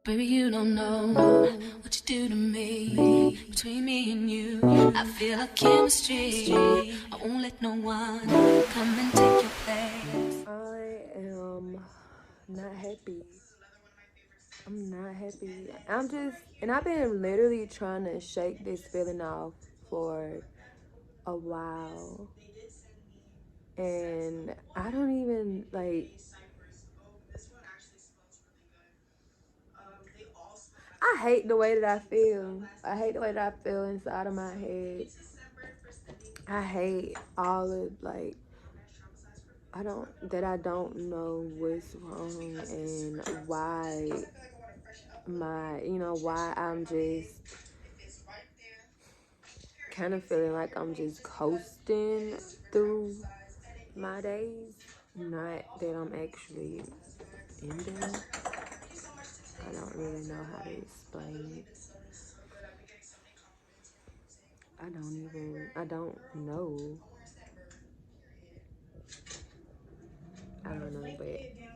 Baby, you don't know what you do to me. Between me and you, I feel a chemistry. I won't let no one come and take your place. I am not happy. I'm not happy. I've been literally trying to shake this feeling off for a while. And I don't even I hate the way that I feel. I hate the way that I feel inside of my head. I hate all of I don't know what's wrong and why I'm just kind of feeling like I'm just coasting through my days. Not that I'm actually in them. I don't really know how to explain it. I don't know. I don't know, but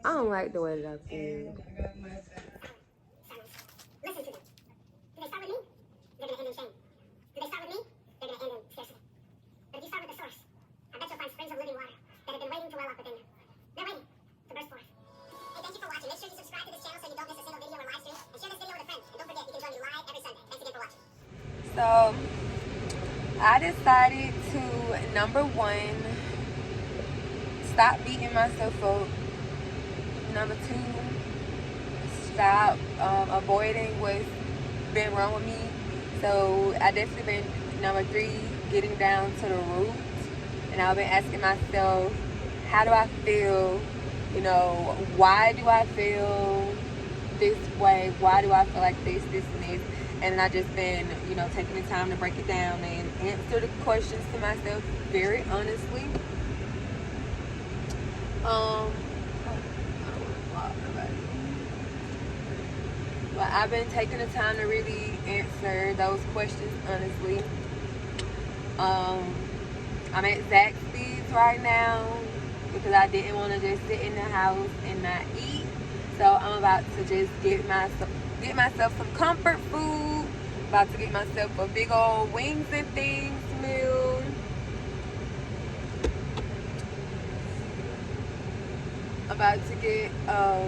I don't like the way that I feel. Listen to them. Do they start with me? They're going to end in shame. Do they start with me? They're going to end in scarcity. But if you start with the source, I bet you'll find springs of living water that have been waiting to well up within you. They're waiting to burst forth. Hey, thank you for watching. Make sure you subscribe to this channel so you don't miss a single video or live stream. And share this video with a friend. And don't forget, you can join me live every Sunday. Thanks again for watching. So I decided to, number one, stop beating myself up. Number two, stop avoiding what's been wrong with me. So I definitely been, number three, getting down to the root. And I've been asking myself, how do I feel? Why do I feel this way? Why do I feel like this, and this? And I just been, taking the time to break it down and answer the questions to myself very honestly. But I've been taking the time to really answer those questions honestly. I'm at Zaxby's right now because I didn't want to just sit in the house and not eat. So I'm about to just get myself some comfort food. About to get myself a big old wings and things meal. About to get a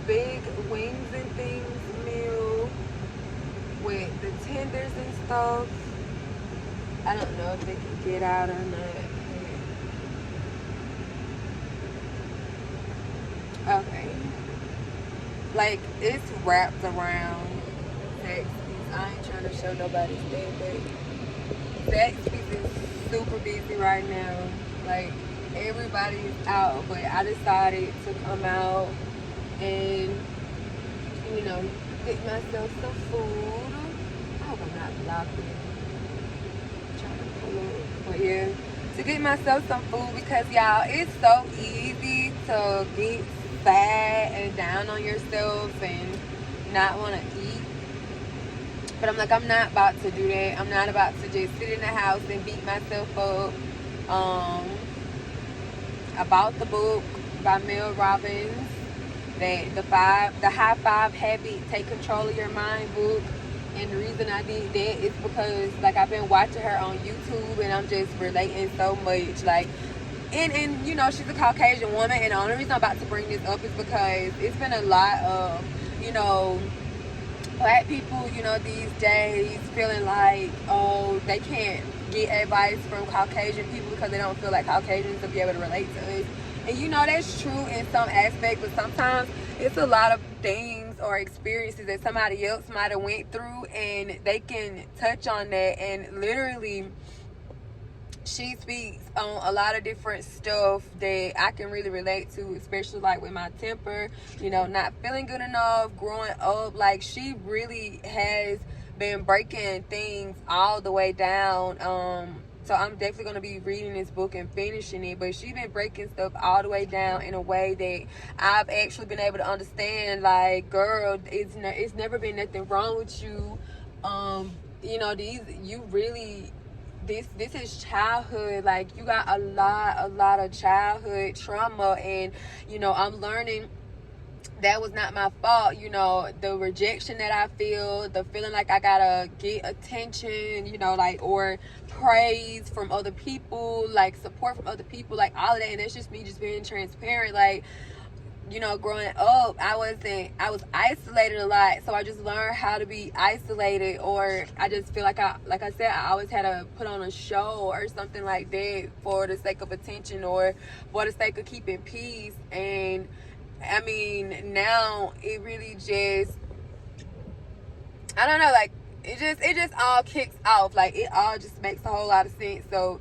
big wings and things meal with the tenders and stuff. I don't know if they can get out or not. Okay. Like, it's wrapped around Zaxby's. I ain't trying to show nobody's thing, but Zaxby's is super busy right now. Like, everybody's out, but I decided to come out and, get myself some food. I hope I'm not blocking. But yeah, to get myself some food because y'all, it's so easy to get fat and down on yourself and not want to eat. But I'm like, I'm not about to do that. I'm not about to just sit in the house and beat myself up. About the book by Mel Robbins, the High Five Habit, Take Control of Your Mind book. And the reason I did that is because, I've been watching her on YouTube and I'm just relating so much. And she's a Caucasian woman. And the only reason I'm about to bring this up is because it's been a lot of, Black people, these days feeling like, oh, they can't get advice from Caucasian people because they don't feel like Caucasians will be able to relate to us. And that's true in some aspects, but sometimes it's a lot of things or experiences that somebody else might have went through and they can touch on that. And literally, she speaks on a lot of different stuff that I can really relate to, especially with my temper, not feeling good enough, growing up. She really has been breaking things all the way down. So I'm definitely going to be reading this book and finishing it. But she's been breaking stuff all the way down in a way that I've actually been able to understand. Girl, it's never been nothing wrong with you. This is childhood. You got a lot of childhood trauma, and I'm learning that was not my fault. You know, the rejection that I feel, the feeling like I gotta get attention, you know, like, or praise from other people, like support from other people, like all of that. And that's just me just being transparent. Like, you know, growing up, I was isolated a lot, so I just learned how to be isolated. Or I just feel like I said, I always had to put on a show or something like that for the sake of attention or for the sake of keeping peace. And I mean, now it really just, I don't know, like it just all kicks off. Like it all just makes a whole lot of sense. So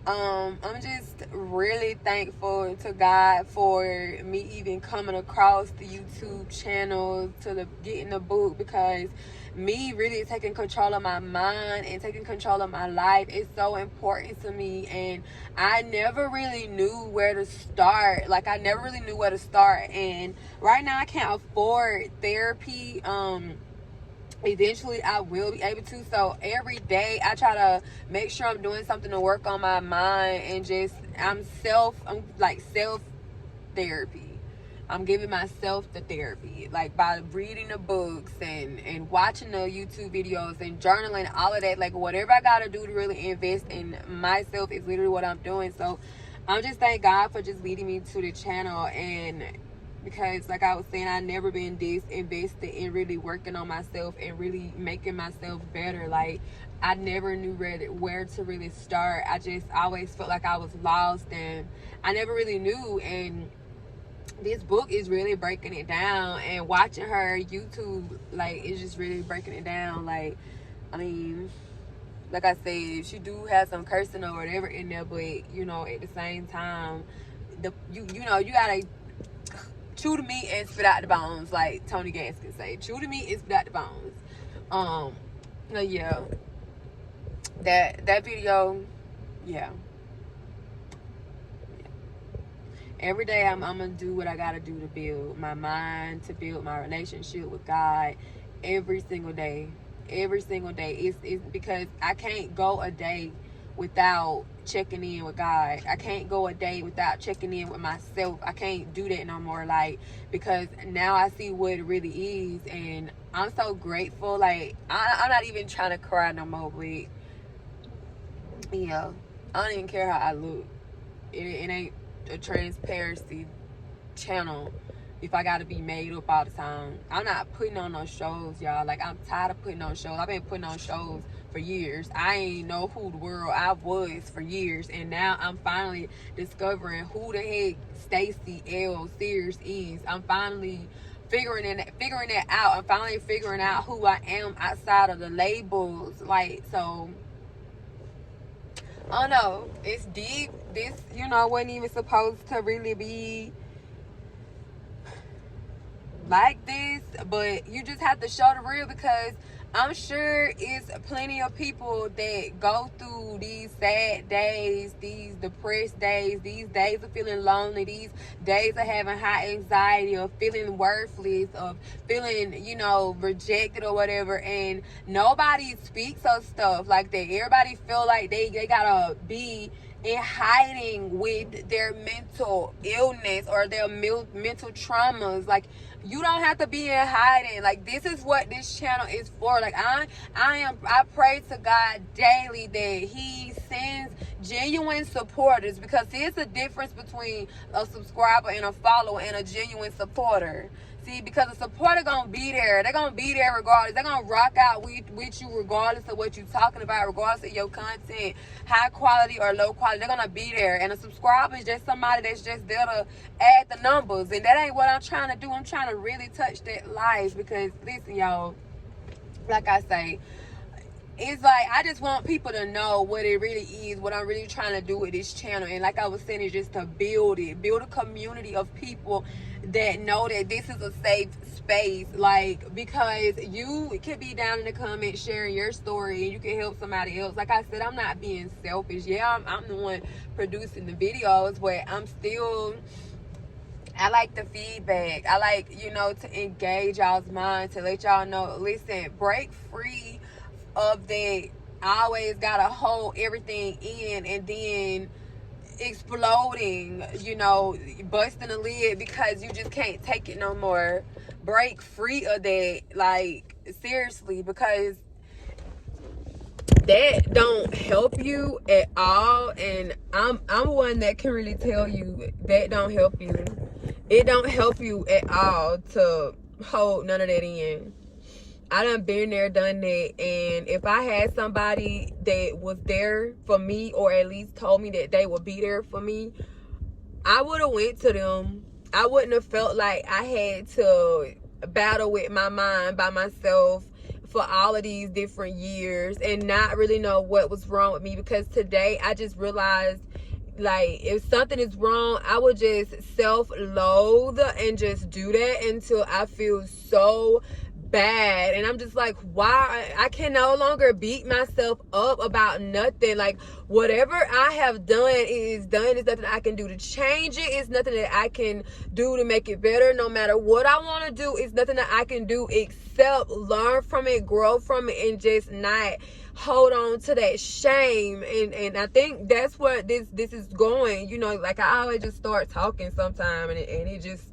I'm just really thankful to God for me even coming across the YouTube channel, to the getting the book, because me really taking control of my mind and taking control of my life is so important to me. And I never really knew where to start. Like I never really knew where to start. And right now I can't afford therapy. Eventually I will be able to. So every day I try to make sure I'm doing something to work on my mind, and just I'm like self therapy. I'm giving myself the therapy, like by reading the books and watching the YouTube videos and journaling, all of that. Like whatever I gotta do to really invest in myself is literally what I'm doing. So I'm just thank God for just leading me to the channel. And because like I was saying, I never been this invested in really working on myself and really making myself better. Like I never knew where to really start. I just always felt like I was lost and I never really knew. And this book is really breaking it down, and watching her YouTube, like it's just really breaking it down. Like I mean, like I said, she do have some cursing or whatever in there, but you know, at the same time, you know, you gotta chew the meat and spit out the bones, like Tony Gaskins say. Chew the meat and spit out the bones. But yeah, that video, yeah. Every day I'm gonna do what I gotta do to build my mind, to build my relationship with God. Every single day, it's because I can't go a day without checking in with God. I can't go a day without checking in with myself. I can't do that no more, like, because now I see what it really is. And I'm so grateful. Like I'm not even trying to cry no more, but yeah, I don't even care how I look. It ain't a transparency channel if I gotta be made up all the time. I'm not putting on no shows, y'all. Like I'm tired of putting on shows. I've been putting on shows for years. I ain't know who the world I was for years, and now I'm finally discovering who the heck Stacey L. Sears is. I'm finally figuring that out. I'm finally figuring out who I am outside of the labels. Like, so I don't know, it's deep. This, you know, wasn't even supposed to really be like this, but you just have to show the real, because I'm sure it's plenty of people that go through these sad days, these depressed days, these days of feeling lonely, these days of having high anxiety, of feeling worthless, of feeling, you know, rejected or whatever, and nobody speaks of stuff like that. Everybody feel like they gotta be in hiding with their mental illness or their mental traumas. Like, you don't have to be in hiding. Like, this is what this channel is for. Like, I pray to God daily that He sends genuine supporters, because there's a difference between a subscriber and a follower and a genuine supporter. See, because a supporter gonna be there. They're gonna be there regardless. They're gonna rock out with you regardless of what you're talking about, regardless of your content, high quality or low quality. They're gonna be there. And a subscriber is just somebody that's just there to add the numbers. And that ain't what I'm trying to do. I'm trying to really touch that life, because listen, y'all, like I say, it's like I just want people to know what it really is, what I'm really trying to do with this channel. And like I was saying, it's just to build a community of people that know that this is a safe space. Like, because you can be down in the comments sharing your story and you can help somebody else. Like I said, I'm not being selfish. Yeah, I'm the one producing the videos, but I like the feedback. I like, you know, to engage y'all's mind, to let y'all know, listen, break free of that. I always gotta hold everything in, and then exploding, you know, busting a lid because you just can't take it no more. Break free of that, like, seriously, because that don't help you at all. And I'm one that can really tell you that don't help you. It don't help you at all to hold none of that in. I done been there, done that, and if I had somebody that was there for me, or at least told me that they would be there for me, I would have went to them. I wouldn't have felt like I had to battle with my mind by myself for all of these different years and not really know what was wrong with me, because today I just realized, like, if something is wrong, I would just self-loathe and just do that until I feel so bad. And I'm just like, why? I can no longer beat myself up about nothing. Like, whatever I have done is done. There's nothing I can do to change it. It's nothing that I can do to make it better. No matter what I want to do, it's nothing that I can do except learn from it, grow from it, and just not hold on to that shame. And I think that's what this is going, you know. Like, I always just start talking sometime, and it just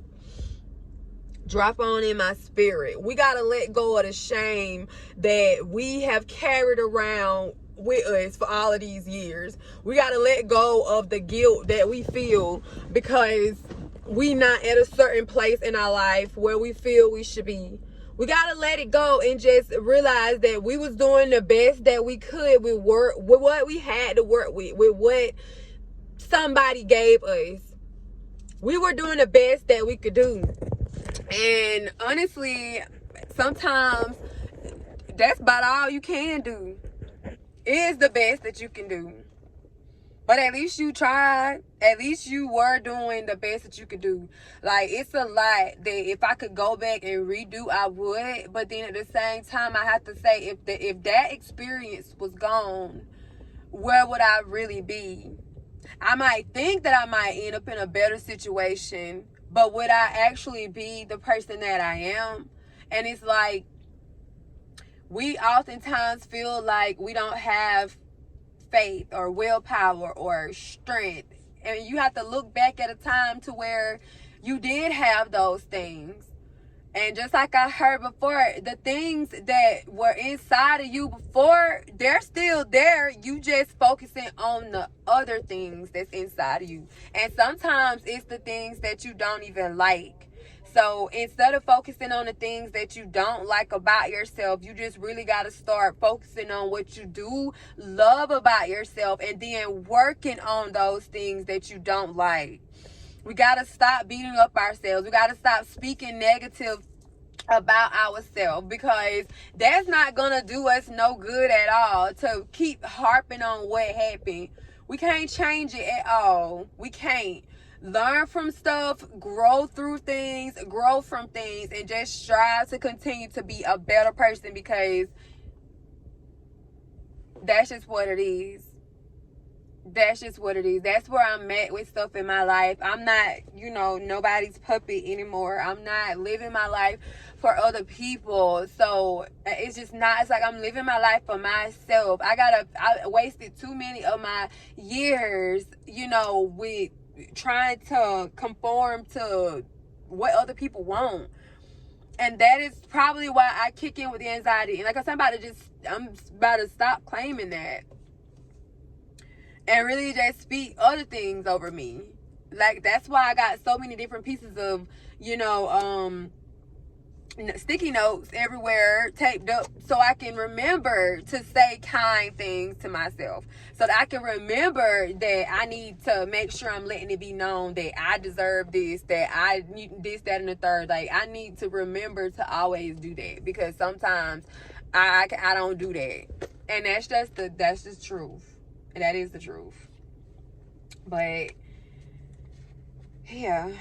drop on in my spirit. We gotta let go of the shame that we have carried around with us for all of these years. We gotta let go of the guilt that we feel because we not at a certain place in our life where we feel we should be. We gotta let it go and just realize that we was doing the best that we could with what we had to work with what somebody gave us. We were doing the best that we could do. And honestly, sometimes that's about all you can do. It is the best that you can do. But at least you tried. At least you were doing the best that you could do. Like, it's a lot that if I could go back and redo, I would. But then at the same time, I have to say, if that experience was gone, where would I really be? I might think that I might end up in a better situation, but would I actually be the person that I am? And it's like, we oftentimes feel like we don't have faith or willpower or strength. And you have to look back at a time to where you did have those things. And just like I heard before, the things that were inside of you before, they're still there. You just focusing on the other things that's inside of you. And sometimes it's the things that you don't even like. So instead of focusing on the things that you don't like about yourself, you just really got to start focusing on what you do love about yourself, and then working on those things that you don't like. We got to stop beating up ourselves. We got to stop speaking negative about ourselves, because that's not going to do us no good at all to keep harping on what happened. We can't change it at all. We can't. Learn from stuff, grow through things, grow from things, and just strive to continue to be a better person, because that's just what it is. That's just what it is. That's where I'm at with stuff in my life. I'm not, nobody's puppet anymore. I'm not living my life for other people. So it's just not, it's like I'm living my life for myself. I wasted too many of my years, with trying to conform to what other people want. And that is probably why I kick in with the anxiety. And like I said, I'm about to stop claiming that and really just speak other things over me. Like, that's why I got so many different pieces of, sticky notes everywhere taped up, so I can remember to say kind things to myself, so that I can remember that I need to make sure I'm letting it be known that I deserve this, that I need this, that, and the third. Like, I need to remember to always do that, because sometimes I don't do that, and that's just truth. And that is the truth. But yeah,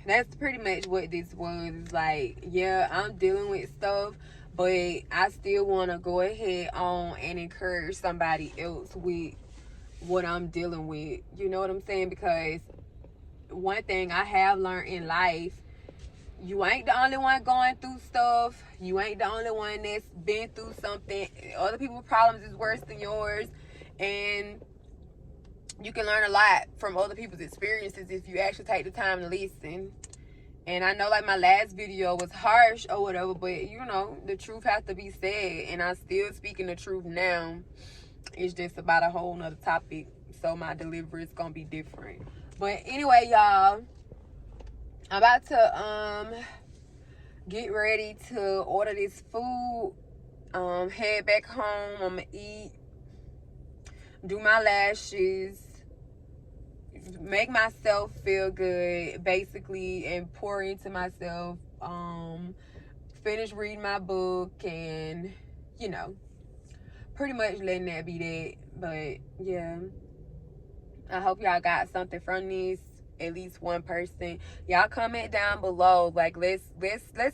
that's pretty much what this was. It's like, yeah, I'm dealing with stuff, but I still want to go ahead on and encourage somebody else with what I'm dealing with. You know what I'm saying? Because one thing I have learned in life, you ain't the only one going through stuff. You ain't the only one that's been through something. Other people's problems is worse than yours. And you can learn a lot from other people's experiences if you actually take the time to listen. And I know, like, my last video was harsh or whatever, but, you know, the truth has to be said. And I'm still speaking the truth now. It's just about a whole nother topic. So my delivery is going to be different. But anyway, y'all, I'm about to get ready to order this food. Head back home. I'm going to eat. Do my lashes. Make myself feel good, basically, and pour into myself. Finish reading my book, and, you know, pretty much letting that be that. But yeah, I hope y'all got something from this. At least one person. Y'all comment down below. Like, let's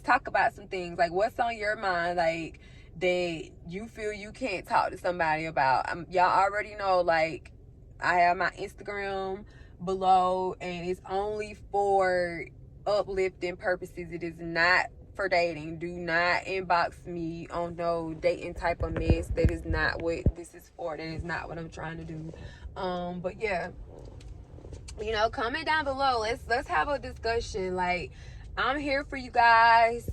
talk about some things. Like, what's on your mind? Like, that you feel you can't talk to somebody about. Y'all already know. Like, I have my Instagram below, and it's only for uplifting purposes. It is not for dating. Do not inbox me on no dating type of mess. That is not what this is for. That is not what I'm trying to do. But yeah, you know, comment down below. Let's have a discussion. Like, I'm here for you guys.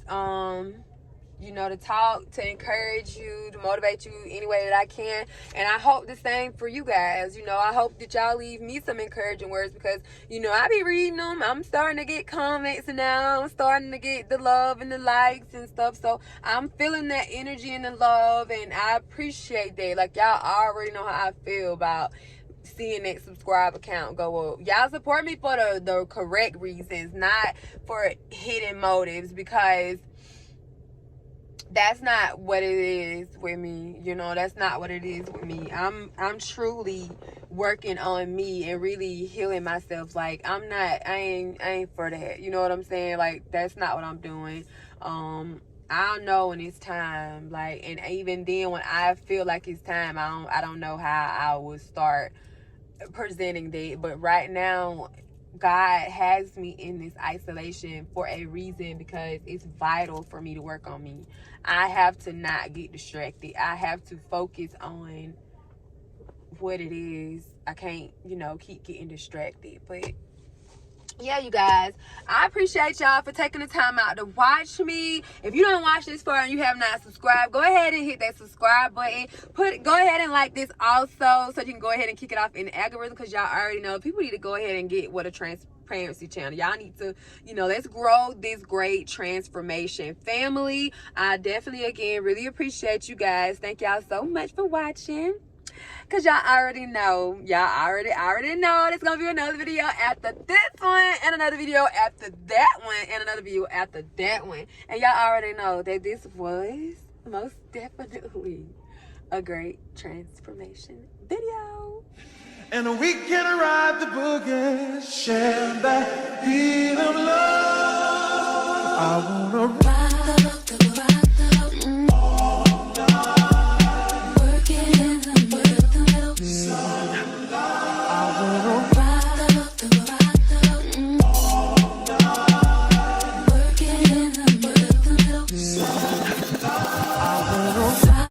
You know, to talk, to encourage you, to motivate you any way that I can. And I hope the same for you guys. You know, I hope that y'all leave me some encouraging words, because, you know, I be reading them. I'm starting to get comments now. I'm starting to get the love and the likes and stuff. So I'm feeling that energy and the love, and I appreciate that. Like, y'all already know how I feel about seeing that subscriber count go up. Y'all support me for the correct reasons, not for hidden motives, because that's not what it is with me. You know, that's not what it is with me. I'm truly working on me and really healing myself. Like, I ain't for that. You know what I'm saying? Like, that's not what I'm doing. I know when it's time. Like, and even then, when I feel like it's time, I don't know how I would start presenting that. But right now, God has me in this isolation for a reason, because it's vital for me to work on me. I have to not get distracted. I have to focus on what it is. I can't, you know, keep getting distracted. But yeah, you guys, I appreciate y'all for taking the time out to watch me. If you don't watch this far and you have not subscribed, go ahead and hit that subscribe button. Go ahead and like this also, so you can go ahead and kick it off in the algorithm, because y'all already know people need to go ahead and get what a transparency channel. Y'all need to, you know, let's grow this great transformation family. I definitely, again, really appreciate you guys. Thank y'all so much for watching. Cause y'all already know. Already know there's gonna be another video after this one, and another video after that one, and another video after that one. And y'all already know that this was most definitely a great transformation video. And we can ride the boogie, share that beat of love. I wanna ride.